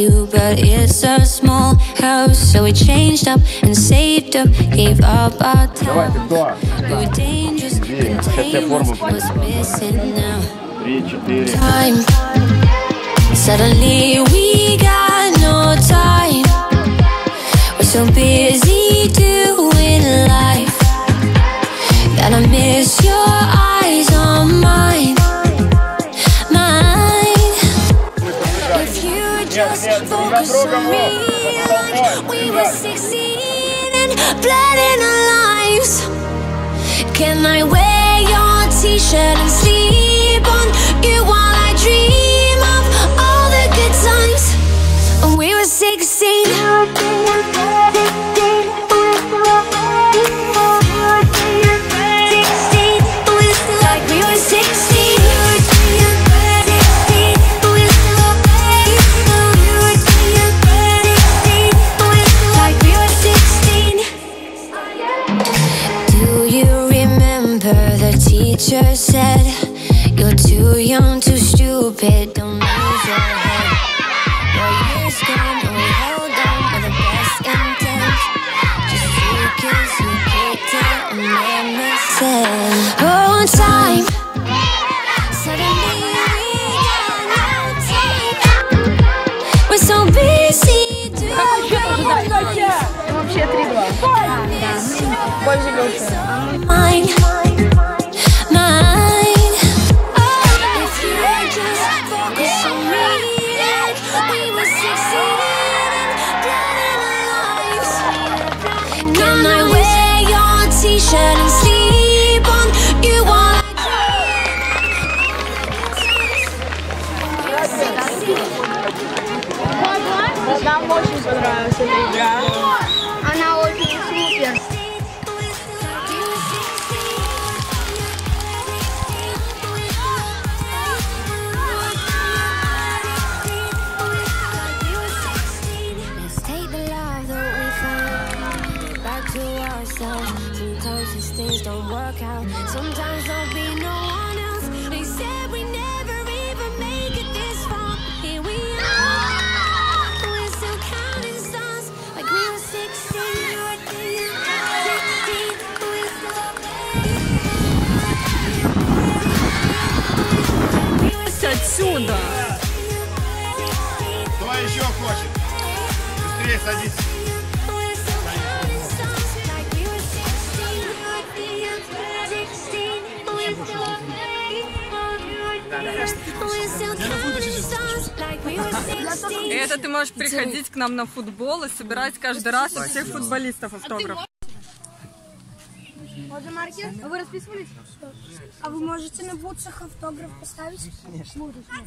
you, but it's a small house. So we changed up and saved up, gave up our time. We were dangerous, containers was missing now. Time. Suddenly we got no time. We're so busy doing life that I miss your eyes on mine. If you just focus on me, like we were 16 and blood in our lives. Can I wear your t-shirt and sleep on you while I dream of all the good times when we were 16? Like we were 16. Like we were 16. Do you remember the teacher said, you're too young, too stupid, don't lose your head. Your years gone and we held on with the best intent. Just because you kicked it and never said, oh, time. Suddenly we got no time. We're so busy doing mine. Can I wear your t-shirt and sleep on you while Нам очень понравилась эта игра. Она очень супер. Sometimes these things don't work out. Sometimes there'll be no one else. They said we never even make it this far. Here we are. We're still counting stars like we were 16. Отсюда. Кто еще хочет? Быстрее садись. Это ты можешь приходить к нам на футбол и собирать каждый раз от всех футболистов автограф. А вы расписывались? А вы можете на бутсах автограф поставить? Конечно. А